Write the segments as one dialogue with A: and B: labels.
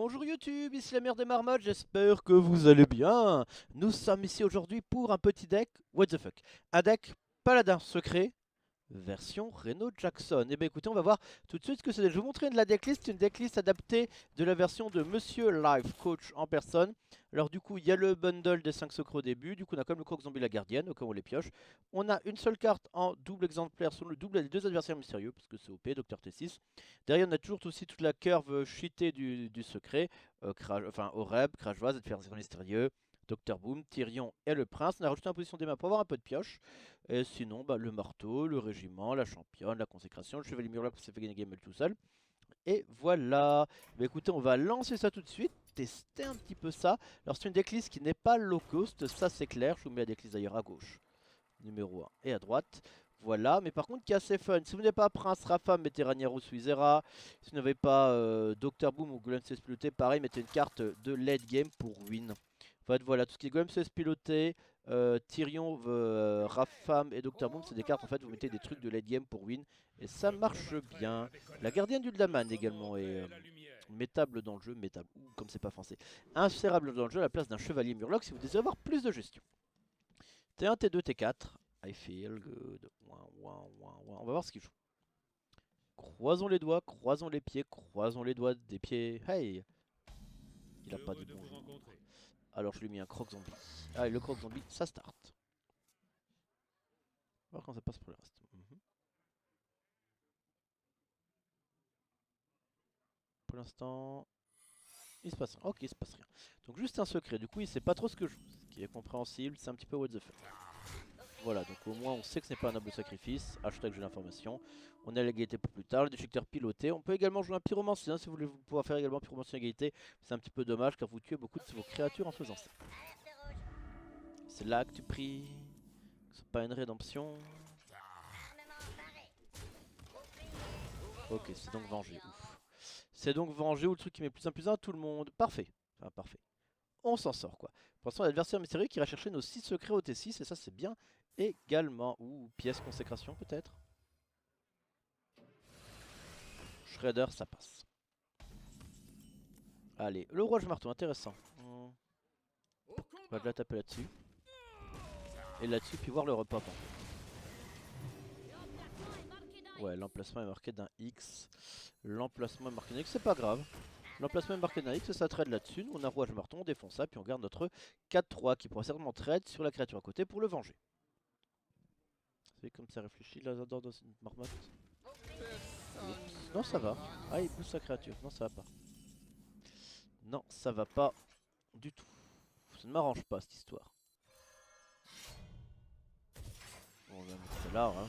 A: Bonjour YouTube, ici la mère des marmottes, j'espère que vous allez bien. Nous sommes ici aujourd'hui pour un petit deck, what the fuck. Un deck paladin secret, version Reno Jackson. Et bien écoutez, on va voir tout de suite ce que c'est. Je vais vous montrer de la decklist, une decklist adaptée de la version de Monsieur Life Coach en personne. Alors du coup, il y a le bundle des 5 secrets au début, du coup on a comme le croc zombie la gardienne, au cas où on les pioche. On a une seule carte en double exemplaire sur le double des deux adversaires mystérieux, parce que c'est OP, Docteur T6. Derrière on a toujours aussi toute la curve cheatée du secret, enfin Oreb, Crash Vase, adversaire mystérieux, Docteur Boom, Tyrion et le prince. On a rajouté en position des mains pour avoir un peu de pioche. Et sinon, le marteau, le régiment, la championne, la consécration, le chevalier murloc qui s'est fait gagner game tout seul. Et voilà. Bah écoutez, on va lancer ça tout de suite, tester un petit peu ça. Alors c'est une decklist qui n'est pas low cost, ça c'est clair. Je vous mets la decklist d'ailleurs à gauche, numéro 1, et à droite. Voilà, mais par contre qui est assez fun. Si vous n'avez pas Prince, Rafam, mettez Raniero Suizera. Si vous n'avez pas Dr Boom ou Golem CS piloté, pareil, mettez une carte de late game pour win. En fait, voilà, tout ce qui est Golem CS piloté, Tyrion, Rafam et Dr Boom, c'est des cartes, en fait, vous mettez des trucs de late game pour win. Et ça marche bien. La gardienne du Daman également est métable dans le jeu, métable, comme c'est pas français. Insérable dans le jeu à la place d'un chevalier murloc si vous désirez avoir plus de gestion. T1, T2, T4. I feel good. On va voir ce qu'il joue. Croisons les doigts, croisons les pieds, croisons les doigts des pieds. Hey! Il a pas dit bonjour. Alors je lui ai mis un croc zombie. Allez, le croc zombie, ça start. On va voir comment ça passe pour le reste. Pour l'instant, il se passe rien. Ok, il se passe rien. Donc juste un secret. Du coup, il sait pas trop ce que je joue. Ce qui est compréhensible, c'est un petit peu what the fuck. Voilà, donc au moins on sait que ce n'est pas un noble sacrifice. Hashtag j'ai l'information. On a l'égalité pour plus tard, le détecteur piloté. On peut également jouer un pyromancien si vous voulez pouvoir faire également pyromancien égalité. C'est un petit peu dommage car vous tuez beaucoup de vos créatures en faisant ça. C'est là que tu pries. C'est pas une rédemption. Ok, c'est donc vengé. Ouf. C'est donc vengé ou le truc qui met plus un à tout le monde. Parfait. Enfin, parfait. On s'en sort quoi. Pour l'instant, l'adversaire mystérieux qui ira chercher nos 6 secrets au T6 et ça c'est bien également. Ou pièce consécration peut-être. Shredder, ça passe. Allez, le rouage marteau, intéressant. On va déjà taper là-dessus. Et là-dessus, puis voir le repop. Ouais, l'emplacement est marqué d'un X. L'emplacement est marqué d'un X, c'est pas grave. L'emplacement est marqué d'un X et ça trade là-dessus. On a rouage marteau, on défonce ça, puis on garde notre 4-3 qui pourra certainement trade sur la créature à côté pour le venger. Vous savez comme ça réfléchit là dans une marmotte. Oups. Non, ça va. Ah, il pousse sa créature. Non, ça va pas. Non, ça va pas du tout. Ça ne m'arrange pas cette histoire. Bon, on va mettre ça là, hein.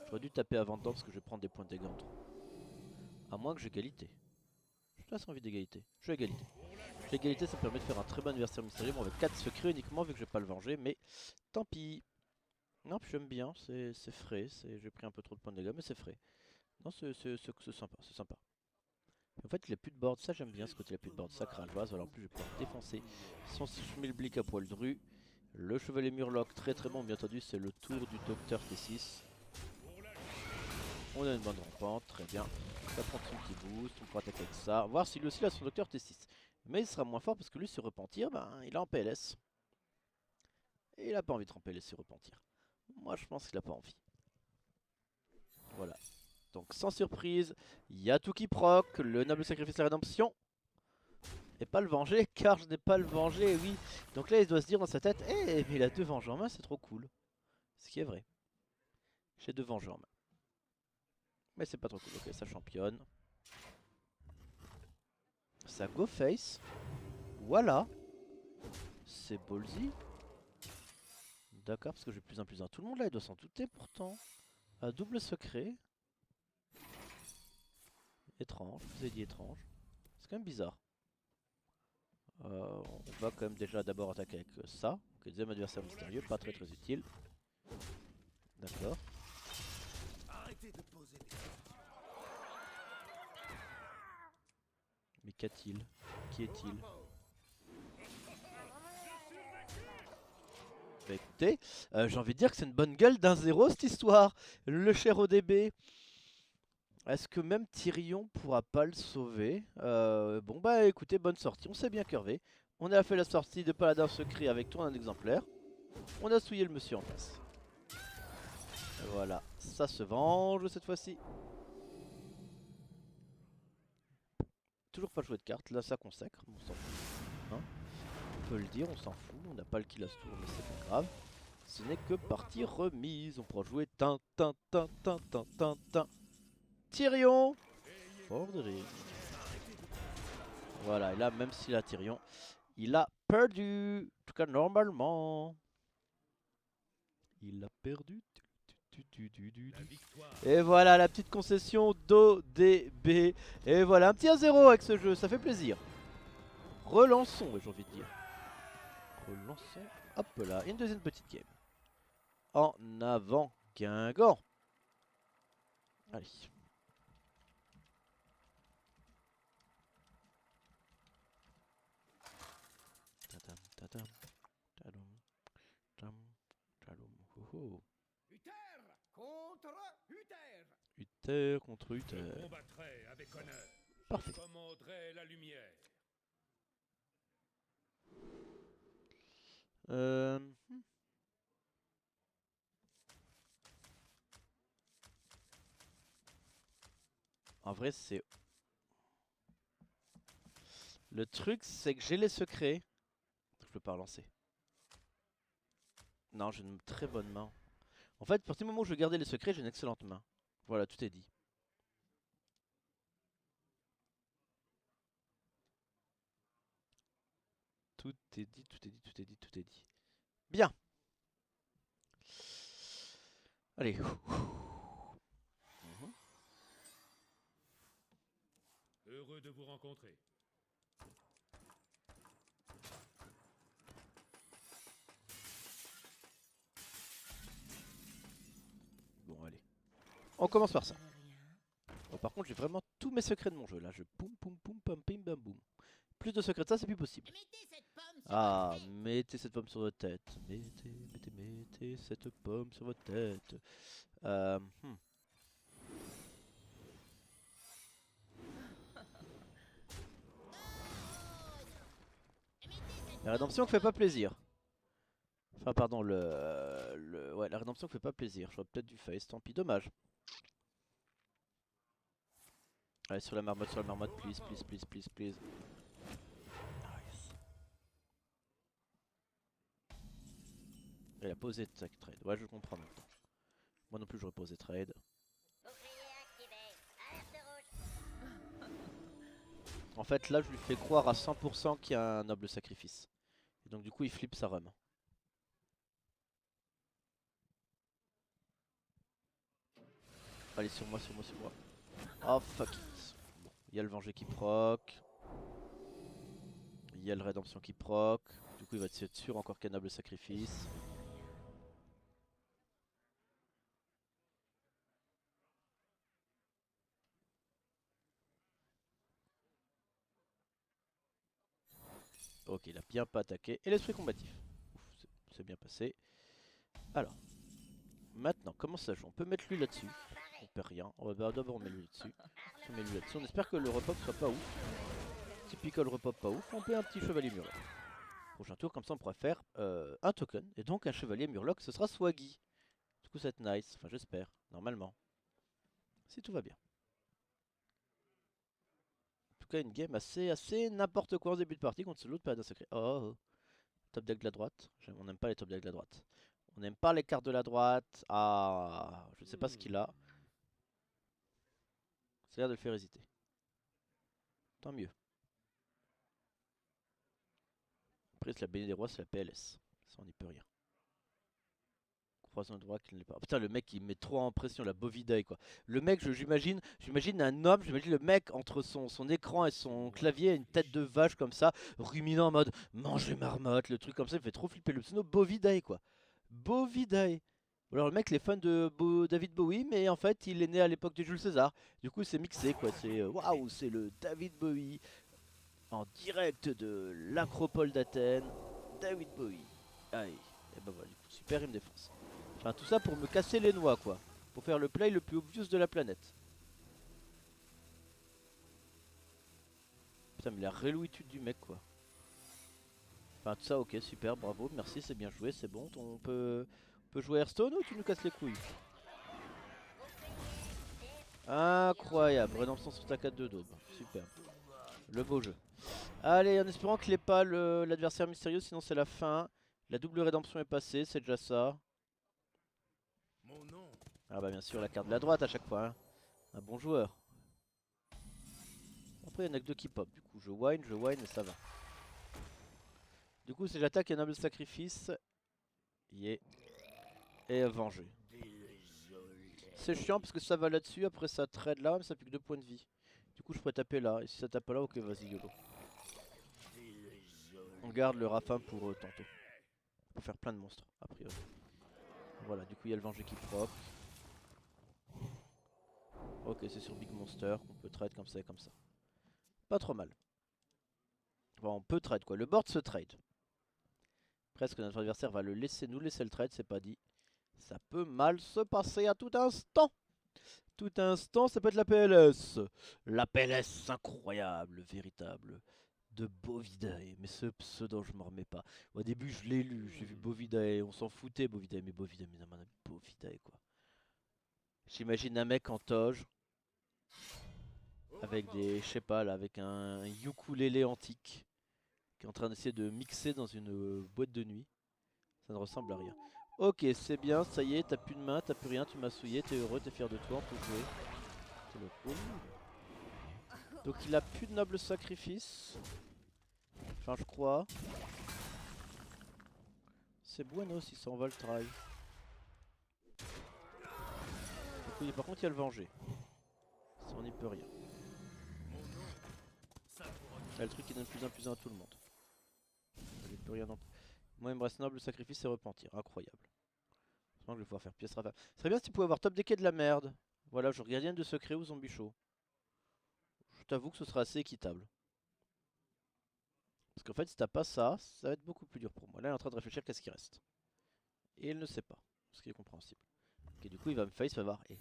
A: J'aurais dû taper avant dedans parce que je vais prendre des points de dégâts en trop. À moins que j'ai égalité. Je te laisse envie d'égalité. Je suis égalité. L'égalité ça me permet de faire un très bon adversaire mystérieux. Bon, avec 4 secrets uniquement vu que je vais pas le venger. Mais tant pis. Non, puis j'aime bien. C'est frais. J'ai pris un peu trop de points de dégâts mais c'est frais. Non, c'est sympa. C'est sympa. En fait, il a plus de board. Ça, j'aime bien ce côté. Il a plus de board. Ça crache vase. Voilà, en plus, je vais pouvoir défoncer son schmilblick à poil dru. Le chevalier murloc, très très bon. Bien entendu, c'est le tour du docteur T6. On a une bonne rampante, très bien. Ça prend son petit boost, on peut attaquer avec ça. Voir si lui aussi a son docteur T6. Mais il sera moins fort parce que lui, se repentir, il est en PLS. Et il a pas envie de PLS se repentir. Moi, je pense qu'il a pas envie. Voilà. Donc, sans surprise, il y a tout qui proc. Le noble sacrifice la rédemption. Et pas le venger, car je n'ai pas le venger, oui. Donc là, il doit se dire dans sa tête, eh, mais il a 2 vengeurs en main, c'est trop cool. Ce qui est vrai. J'ai 2 vengeurs en main. Mais c'est pas trop cool. Ok, ça championne. Ça go face. Voilà. C'est ballsy. D'accord, parce que j'ai plus un. Tout le monde là, il doit s'en douter pourtant. Un double secret. Étrange, je vous ai dit étrange. C'est quand même bizarre. On va quand même déjà d'abord attaquer avec ça. Ok, deuxième adversaire mystérieux, pas très utile. D'accord. Mais qu'a-t-il? Qui est-il? Bah écoutez, j'ai envie de dire que c'est une bonne gueule d'1-0 cette histoire. Le cher ODB. Est-ce que même Tyrion pourra pas le sauver? Bon bah écoutez, bonne sortie, on s'est bien curvé. On a fait la sortie de Paladin Secret avec toi un exemplaire. On a souillé le monsieur en face. Voilà, ça se venge cette fois-ci. Toujours pas joué de carte, là ça consacre, on s'en fout. Hein, on peut le dire, on s'en fout, on n'a pas le kill à ce tour mais c'est pas grave. Ce n'est que partie remise, on pourra jouer tin tin tin tin tin tin tin. Tyrion for the ring. Voilà, et là même s'il a Tyrion, il a perdu. En tout cas normalement. Il a perdu. Et voilà la petite concession d'ODB. Et voilà un petit 1-0 avec ce jeu, ça fait plaisir. Relançons, j'ai envie de dire. Relançons. Hop là, une deuxième petite game. En avant, Guingamp. Allez. Tadam, tadam, tadam, tadam, tadam, ho, ho.
B: Uther contre Uther.
A: Uther contre
B: Je
A: Uther.
B: combattrai avec honneur.
A: Parfait.
B: Je commanderai la lumière.
A: Euh... En vrai, c'est. Le truc, c'est que j'ai les secrets. Je peux pas relancer. Non, j'ai une très bonne main. En fait, à partir du moment où je gardais les secrets, j'ai une excellente main. Voilà, tout est dit. Tout est dit, tout est dit, tout est dit, tout est dit. Bien. Allez.
B: Heureux de vous rencontrer.
A: Bon, allez. On commence par ça. Oh, par contre, j'ai vraiment tous mes secrets de mon jeu. Là, je poum poum poum pam pim bam boum. Plus de secrets de ça, c'est plus possible. Ah, mettez cette pomme sur votre tête. Mettez cette pomme sur votre tête. Euh, hmm. La rédemption fait pas plaisir. Enfin, pardon, ouais, la rédemption fait pas plaisir. J'aurais peut-être dû face, tant pis, dommage. Allez, sur la marmotte, please, please, please, please, please. Nice. Elle a posé trade. Ouais, je le comprends maintenant. Moi non plus, j'aurais posé trade. En fait, là, je lui fais croire à 100% qu'il y a un noble sacrifice. Et donc, du coup, il flippe sa run. Allez, sur moi, sur moi, sur moi. Oh, fuck it. Bon, il y a le venger qui proc. Il y a le rédemption qui proc. Du coup, il va être sûr encore qu'il y a un noble sacrifice. Ok, il a bien pas attaqué. Et l'esprit combatif. Ouf, c'est bien passé. Alors, maintenant, comment ça joue? On peut mettre lui là-dessus. On perd rien. On va d'abord mettre lui là-dessus. On met lui là-dessus. On espère que le repop soit pas ouf. Typical repop pas ouf. On peut un petit chevalier murloc. Prochain tour, comme ça on pourra faire un token. Et donc un chevalier murloc, ce sera Swaggy. Du coup, ça va être nice. Enfin, j'espère. Normalement. Si tout va bien. En tout cas, une game assez n'importe quoi en début de partie contre l'autre paladin secret. Oh, top deck de la droite. On n'aime pas les top decks de la droite. On n'aime pas les cartes de la droite. Ah, je ne sais pas ce qu'il a. Ça a l'air de le faire hésiter. Tant mieux. Après, c'est la bénie des rois, c'est la PLS. Ça, on n'y peut rien. Croisant droit qui ne l'est pas. Putain, le mec il met trop en pression la bovidae quoi. Le mec, j'imagine un homme, j'imagine le mec entre son écran et son clavier, une tête de vache comme ça, ruminant en mode manger marmotte, le truc comme ça, il fait trop flipper le pseudo bovidae quoi. Bovidae. Alors le mec il est fan de David Bowie, mais en fait il est né à l'époque de Jules César. Du coup c'est mixé quoi, c'est waouh, c'est le David Bowie en direct de l'acropole d'Athènes. David Bowie. Aïe. Et bah voilà, du coup, super, il me défonce. Enfin, tout ça pour me casser les noix, quoi. Pour faire le play le plus obvious de la planète. Putain, mais la relouitude du mec, quoi. Enfin, tout ça, ok, super, bravo, merci, c'est bien joué, c'est bon. On peut jouer Hearthstone ou tu nous casses les couilles? Incroyable, rédemption sur ta 4 de daube. Super. Le beau jeu. Allez, en espérant qu'il n'ait pas l'adversaire mystérieux, sinon c'est la fin. La double rédemption est passée, c'est déjà ça. Ah bah bien sûr, la carte de la droite à chaque fois. Hein. Un bon joueur. Après, il y en a que deux qui pop. Du coup, je whine et ça va. Du coup, c'est j'attaque et noble sacrifice. Yeah. Et venger. C'est chiant parce que ça va là-dessus, après ça trade là, mais ça fait que 2 points de vie. Du coup, je pourrais taper là. Et si ça tape pas là, ok, vas-y, YOLO. On garde le Rafin pour tantôt. Pour faire plein de monstres, a priori. Voilà, du coup, il y a le venger qui proc. Ok, c'est sur Big Monster qu'on peut trade comme ça et comme ça. Pas trop mal. Enfin, on peut trade quoi. Le board se trade. Presque notre adversaire va nous laisser le trade, c'est pas dit. Ça peut mal se passer à tout instant. Tout instant, ça peut être la PLS. La PLS incroyable, véritable. De Bovidae. Mais ce pseudo, je m'en remets pas. Au début, je l'ai lu, j'ai vu Bovidae. On s'en foutait, Bovidae. Mais Bovidae, mais non, Bovidae quoi. J'imagine un mec en toge. Avec des, je sais pas là, avec un ukulélé antique. Qui est en train d'essayer de mixer dans une boîte de nuit. Ça ne ressemble à rien. Ok, c'est bien, ça y est, t'as plus de main, t'as plus rien, tu m'as souillé, t'es heureux, t'es fier de toi, on peut jouer. C'est le cool. Donc il a plus de noble sacrifice. Enfin, je crois. C'est bueno si ça en va le try. Donc, par contre, il y a le venger. Ça, on n'y peut rien. C'est le truc qui donne plus 1 à tout le monde. On n'y peut rien non plus. Moi, il me reste noble sacrifice et repentir. Incroyable. Je pense que je vais pouvoir faire pièce rafale. Ce serait bien si tu pouvais avoir top decké de la merde. Voilà, genre gardienne de secret ou zombie chaud. Je t'avoue que ce sera assez équitable. Parce qu'en fait, si t'as pas ça, ça va être beaucoup plus dur pour moi. Là, il est en train de réfléchir qu'est-ce qui reste. Et il ne sait pas. Ce qui est compréhensible. Ok, du coup, il va me face, il va voir. Et...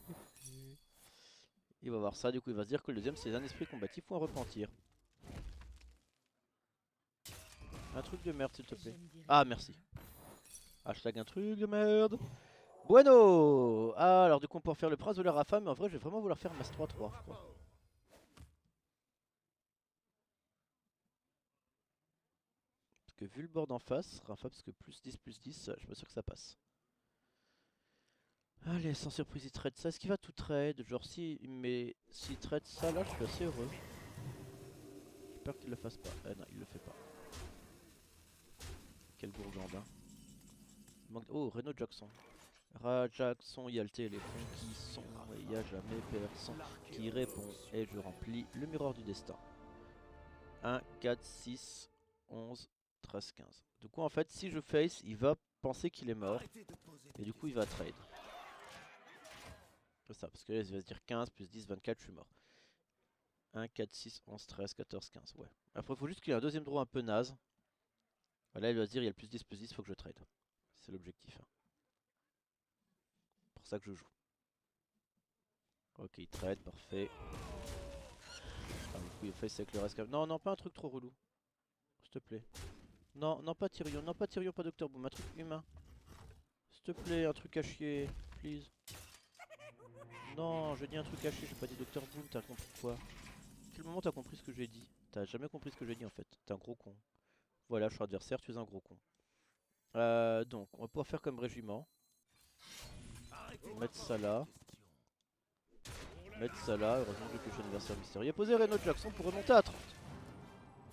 A: il va voir ça, du coup, il va se dire que le deuxième, c'est un esprit combatif ou un repentir. Un truc de merde, s'il te plaît. Ah, merci. Hashtag un truc de merde. Bueno. Ah, alors du coup, on peut faire le prince de la Rafa, mais en vrai, je vais vraiment vouloir faire Mas 3-3, je crois. Parce que vu le board en face, Rafa, parce que plus 10, je suis pas sûr que ça passe. Allez, sans surprise, il trade ça. Est-ce qu'il va tout trade? Genre, s'il trade ça, là, je suis assez heureux. J'ai peur qu'il le fasse pas. Non, il le fait pas. Quel gourgandin. Oh, Renault Jackson. Jackson, il y a le téléphone qui sonne et il n'y a jamais personne qui répond. Et je remplis le miroir du destin. 1, 4, 6, 11, 13, 15. Du coup, en fait, si je face, il va penser qu'il est mort. Et du coup, il va trade. C'est ça, parce que là, il va se dire 15 plus 10, 24, je suis mort. 1, 4, 6, 11, 13, 14, 15. Ouais. Après, il faut juste qu'il y ait un deuxième draw un peu naze. Voilà, il va se dire il y a le plus 10, faut que je trade. C'est l'objectif. Hein. C'est pour ça que je joue. Ok, il trade, parfait. Ah, du coup, il face avec le reste. Non, non, pas un truc trop relou. S'il te plaît. Non, non, pas Tyrion, non, pas Tyrion, pas Docteur Boom, un truc humain. S'il te plaît, un truc à chier, please. Non, je dis un truc à chier, j'ai pas dit Docteur Boom, t'as compris quoi? À quel moment t'as compris ce que j'ai dit? T'as jamais compris ce que j'ai dit en fait, t'es un gros con. Voilà, je suis adversaire, tu es un gros con. Donc, on va pouvoir faire comme régiment. Mettre ça là. Mettre ça là, heureusement que je suis adversaire mystérieux. Il a posé Renault Jackson pour remonter à 30.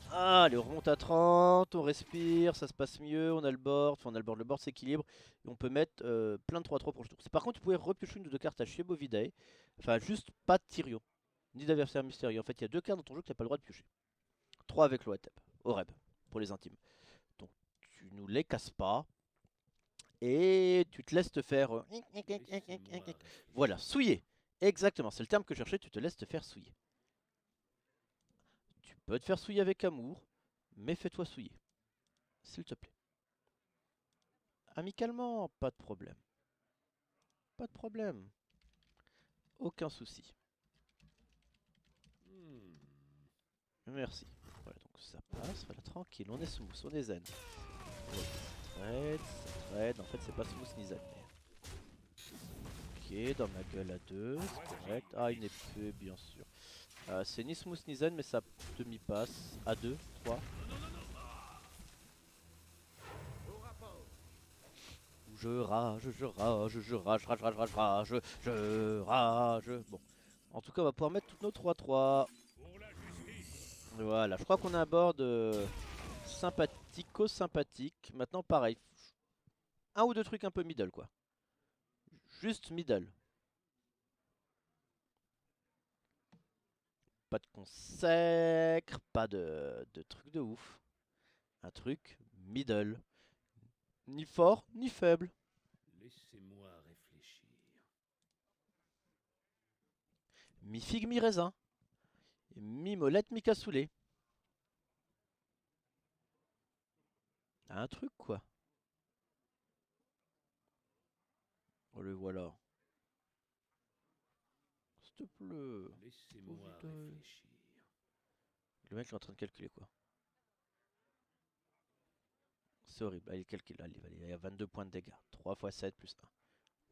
A: Ah, allez, on remonte à 30, on respire, ça se passe mieux, on a le board, enfin on a le board s'équilibre. Et on peut mettre plein de 3-3 pour le tour. Par contre, tu pouvais repiocher une ou deux cartes à chier Bovidae. Enfin, juste pas de Tyrion, ni d'adversaire mystérieux. En fait, il y a deux cartes dans ton jeu que tu n'as pas le droit de piocher. 3 avec l'Oatep, Oreb, pour les intimes. Donc, tu nous les casses pas. Et tu te laisses te faire... voilà, souiller. Exactement, c'est le terme que je cherchais, tu te laisses te faire souiller. Tu peux te faire souiller avec amour, mais fais-toi souiller. S'il te plaît. Amicalement, pas de problème. Pas de problème. Aucun souci. Merci. ça passe, voilà, tranquille, on est smooth, on est zen. Ouais, ça trade, en fait c'est pas smooth ni zen. Mais... Ok, dans ma gueule à 2, c'est correct. Ah, une épée, bien sûr. C'est ni smooth ni zen, mais ça demi-passe. À 2, 3. Je rage, je rage, je rage, rage, rage, rage, rage, je rage. Bon, en tout cas, on va pouvoir mettre toutes nos 3-3. Voilà, je crois qu'on a un board sympathico-sympathique. Maintenant, pareil. Un ou deux trucs un peu middle, quoi. Juste middle. Pas de consacre, pas de truc de ouf. Un truc middle. Ni fort, ni faible.
B: Laissez-moi réfléchir.
A: Mi figue, mi raisin. Mi molette, mi cassoulet. Un truc, quoi. Oh, le voilà. S'il te plaît.
B: Laissez-moi
A: Putain.
B: réfléchir.
A: Le mec est en train de calculer, quoi. C'est horrible. Allez, calcule. Allez, il y a 22 points de dégâts. 3 x 7 plus 1.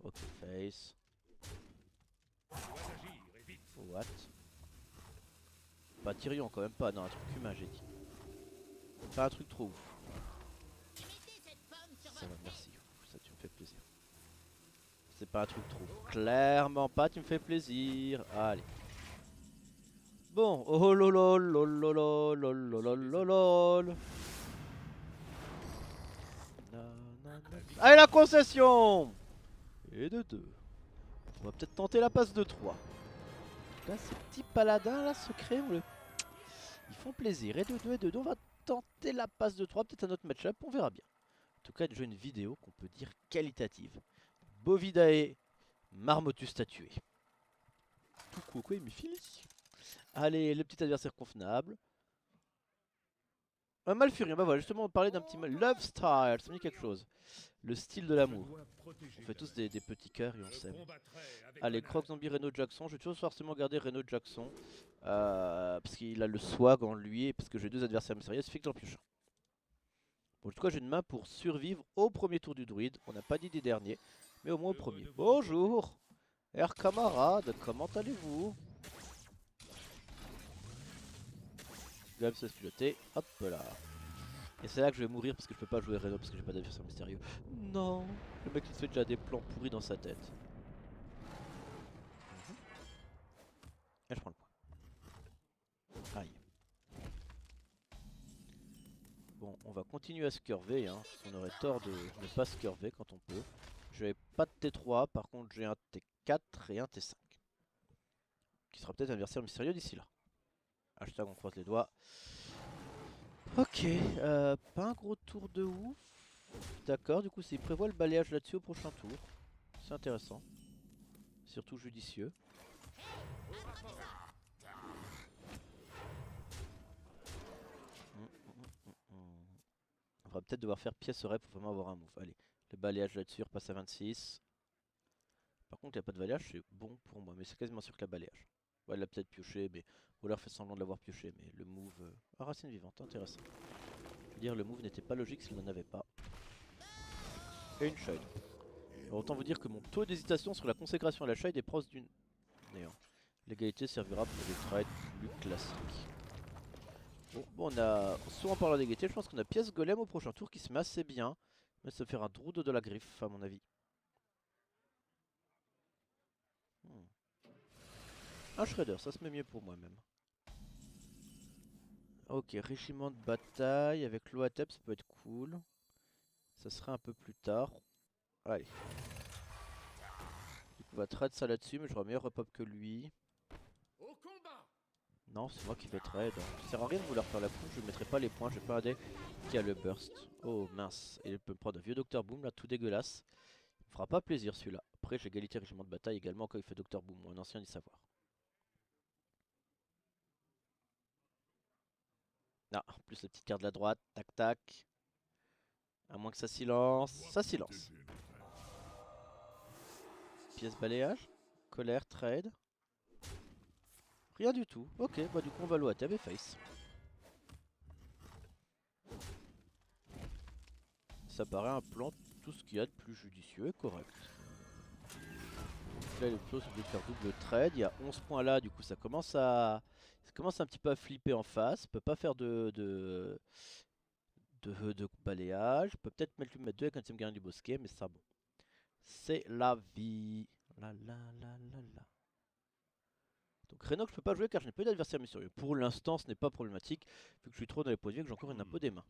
A: Ok, face.
B: Dois agir et vite.
A: What? Pas Tyrion, quand même pas. Non, un truc humain, j'ai dit. Pas un truc trop ouf. Ça va, merci. Ça, tu me fais plaisir. C'est pas un truc trop. Clairement pas, tu me fais plaisir. Allez. Bon, oh lolol, lolol, lolol, lolol. Allez, la concession! Et de 2. On va peut-être tenter la passe de 3. Là, ces petits paladins là, secrets, ils font plaisir. Et de 2 et de 2, on va tenter la passe de 3. Peut-être un autre match-up, on verra bien. En tout cas, déjà une vidéo qu'on peut dire qualitative. Bovidae, Marmotus statué. Tout coucou, il me file. Allez, le petit adversaire convenable. Un Malfurien, bah voilà, justement on parlait d'un petit mal. Love Style, ça me dit quelque chose. Le style de l'amour. On fait tous des petits cœurs et on s'aime. Allez, Croc Zombie Reno Jackson. Je vais toujours forcément garder Reno Jackson. Parce qu'il a le swag en lui et parce que j'ai deux adversaires mystérieux, il suffit que j'en pioche un. Bon, en tout cas, j'ai une main pour survivre au premier tour du druide. On n'a pas dit des derniers, mais au moins au premier. Bonjour, Air camarade, comment allez-vous? Gab se piloter, hop là. Et c'est là que je vais mourir parce que je peux pas jouer Reno parce que j'ai pas d'adversaire mystérieux. Non, le mec il se fait déjà des plans pourris dans sa tête. Et je prends le point. Aïe. Bon, on va continuer à se curver, hein, parce qu'on aurait tort de ne pas se curver quand on peut. Je n'avais pas de T3, par contre j'ai un T4 et un T5. Qui sera peut-être un adversaire mystérieux d'ici là. Hashtag on croise les doigts. Ok, pas un gros tour de ouf. D'accord, du coup il prévoit le balayage là-dessus au prochain tour. C'est intéressant. Surtout judicieux. On va peut-être devoir faire pièce rep pour vraiment avoir un move. Allez, le balayage là-dessus repasse à 26. Par contre, il n'y a pas de balayage, c'est bon pour moi, mais c'est quasiment sûr que la balayage. Ouais, elle l'a peut-être pioché, mais... ou alors fait semblant de l'avoir pioché, mais le move... Ah, racine vivante, intéressant. Je veux dire, le move n'était pas logique s'il n'en avait pas. Et une shade. Alors, autant vous dire que mon taux d'hésitation sur la consécration à la shade est proche d'une néant. L'égalité servira pour des trades plus classiques. Bon, on a... Souvent parlant d'égalité, je pense qu'on a pièce golem au prochain tour qui se met assez bien. Mais ça va faire un druide de la griffe, à mon avis. Un shredder, ça se met mieux pour moi même. Ok, régiment de bataille avec l'Oatep, ça peut être cool. Ça serait un peu plus tard. Allez. Du coup, on va trade ça là-dessus, mais j'aurai meilleur repop que lui.
B: Au combat.
A: Non, c'est moi qui vais trade. Ça sert à rien de vouloir faire la couche, je ne mettrai pas les points, j'ai pas un deck qui a le burst. Oh mince, et il peut me prendre un vieux Docteur Boom là, tout dégueulasse. Il me fera pas plaisir celui-là. Après, j'ai égalité régiment de bataille également quand il fait Docteur Boom, un ancien d'y savoir. Ah, plus la petite carte de la droite, tac tac. À moins que ça silence. Ça silence. Pièce balayage. Colère, trade. Rien du tout. Ok, bah du coup on va l'OATB et face. ça paraît un plan tout ce qu'il y a de plus judicieux et correct. Là les plots sont obligés de faire double trade, il y a 11 points là, du coup ça commence un petit peu à flipper en face, il peut pas faire de balayage, il peut peut-être mettre 2 avec un team gardien du bosquet, mais ça bon. C'est la vie. La la la la la. Donc Renox je peux pas jouer car je n'ai pas d'adversaire mystérieux. Pour l'instant ce n'est pas problématique, vu que je suis trop dans les points de vie et que j'ai encore une impôt des mains.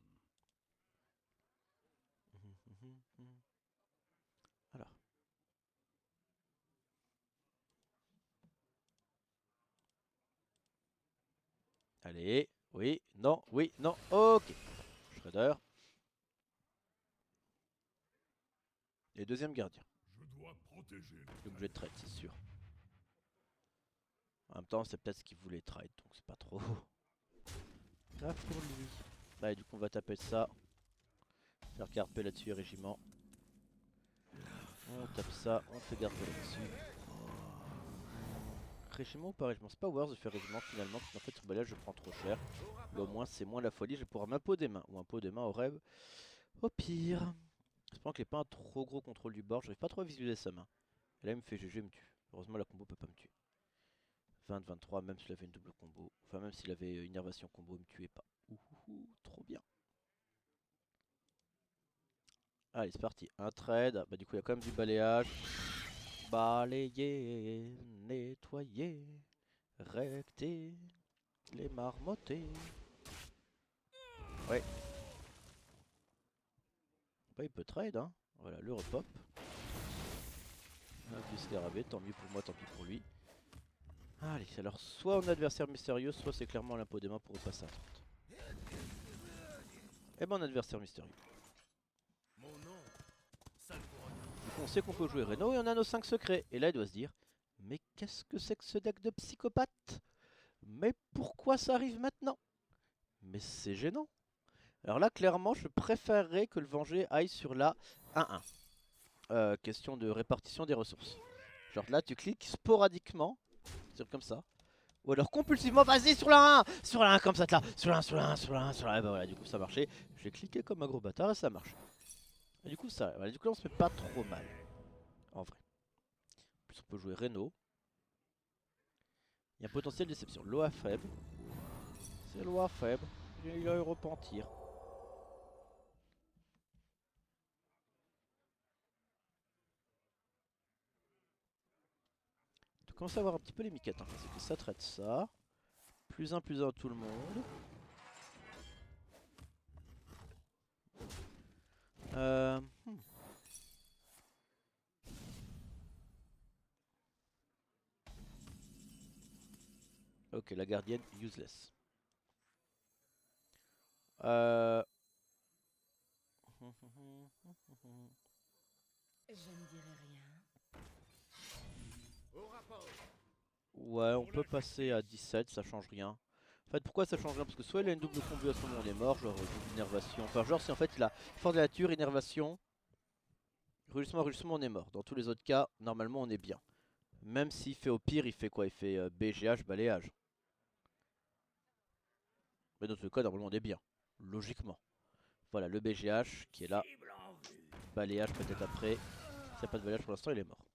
A: Alors. Allez, oui, non, ok. Shredder. Et deuxième gardien.
B: Je dois protéger.
A: Donc je vais trade, c'est sûr. En même temps, c'est peut-être ce qu'il voulait trade, donc c'est pas trop grave pour lui. Allez, du coup, on va taper ça. Faire garde paix là-dessus, régiment. On tape ça, on fait garde paix là-dessus. Régiment ou pas régiment? C'est pas worth de faire régiment finalement, parce qu'en fait, sur balayage, je prends trop cher. Mais au moins, c'est moins la folie, je vais pouvoir m'imposer des mains. Ou un pot des mains au rêve. Au pire. J'espère qu'il n'y ait pas un trop gros contrôle du board, j'arrive pas trop à visualiser sa main. Et là, il me fait GG, il me tue. Heureusement, la combo peut pas me tuer. 20-23, même s'il avait une double combo. Enfin, même s'il avait une innervation combo, il me tuait pas. Ouhouhou, trop bien. Allez, c'est parti. Un trade. Bah, du coup, il y a quand même du balayage. Balayer, nettoyer, recter, les marmotter. Ouais. Bah, il peut trade, hein. Voilà, le repop. Un vieux scarabée, tant mieux pour moi, tant pis pour lui. Allez, alors soit on a adversaire mystérieux, soit c'est clairement l'impôt des mains pour repasser à 30. Et ben, on a adversaire mystérieux.
B: Mon nom, ça ne vaut rien.
A: Du coup, on sait qu'on peut jouer Reno et on a nos 5 secrets. Et là, il doit se dire, mais qu'est-ce que c'est que ce deck de psychopathe? Mais pourquoi ça arrive maintenant? Mais c'est gênant. Alors là, clairement, je préférerais que le Venger aille sur la 1-1. Question de répartition des ressources. Genre là, tu cliques sporadiquement, c'est comme ça. Ou alors compulsivement, vas-y sur la 1, sur la 1 comme ça, là, sur la 1, sur la 1, sur la 1, sur la 1. Et bah voilà, du coup ça marchait. J'ai cliqué comme un gros bâtard et ça marche. Et du coup ça, voilà, du coup là on se fait pas trop mal, en vrai. En plus on peut jouer Reno. Il y a un potentiel de déception. Loa faible. C'est Loa faible. Il a eu repentir. Tu commences à voir un petit peu les miquettes, hein, parce que ça traite ça. Plus un tout le monde. Euh... hmm. Ok, la gardienne useless. Euh...
C: Je ne dirai rien.
B: Au rapport.
A: Ouais, on peut passer à 17, ça change rien. En fait, pourquoi ça change rien? Parce que soit il a une double combo à ce moment on est mort, genre double innervation. Enfin, genre si en fait il a force de la nature, innervation, rugissement, on est mort. Dans tous les autres cas, normalement on est bien. Même s'il fait au pire, il fait quoi? Il fait BGH, balayage. Mais dans tous les cas, normalement on est bien. Logiquement. Voilà, le BGH qui est là.
B: Cible en vue.
A: Balayage peut-être après. S'il n'y a pas de balayage pour l'instant, il est mort.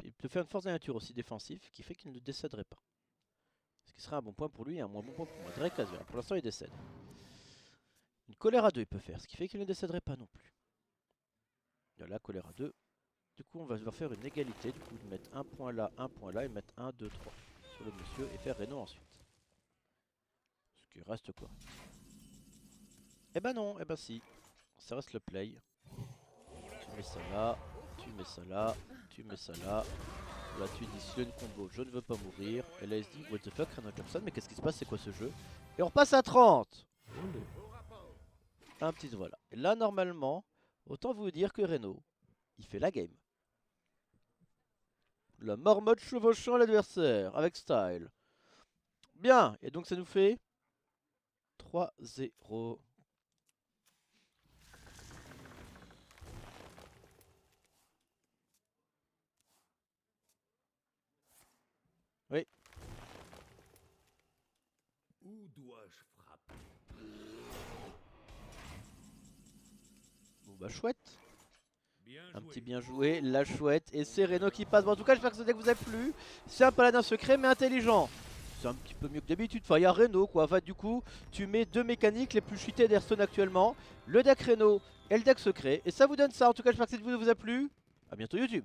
A: Il peut faire une force de la nature aussi défensive qui fait qu'il ne décéderait pas. Ce qui serait un bon point pour lui et un moins bon point pour moi. Drake Azure. Pour l'instant, il décède. Une colère à 2 il peut faire, ce qui fait qu'il ne décéderait pas non plus. Voilà, colère à 2. Du coup, on va devoir faire une égalité. Du coup, mettre un point là et mettre 1, 2, 3 sur le monsieur et faire Reno ensuite. Ce qui reste quoi? Eh ben non, eh ben si. Ça reste le play. Tu mets ça là, tu mets ça là, tu mets ça là. Là, tu dis si une combo, je ne veux pas mourir. Et là, il se dit, what the fuck, Reno Jackson, mais qu'est-ce qui se passe? C'est quoi ce jeu? Et on repasse à 30. Un petit voilà. Et là, normalement, autant vous dire que Reno, il fait la game. La marmotte chevauchant l'adversaire avec style. Bien, et donc ça nous fait 3-0. Oui,
B: Où dois-je frapper?
A: Bon bah chouette.
B: Bien
A: Un
B: joué.
A: petit bien joué, la chouette. Et c'est Reno qui passe. Bon en tout cas j'espère que ce deck vous a plu. C'est un paladin secret mais intelligent. C'est un petit peu mieux que d'habitude. Enfin il y a Reno quoi. Enfin du coup tu mets deux mécaniques les plus cheatées d'Hearthstone actuellement. Le deck Reno et le deck secret. Et ça vous donne ça. En tout cas j'espère que cette vidéo vous a plu. A bientôt YouTube.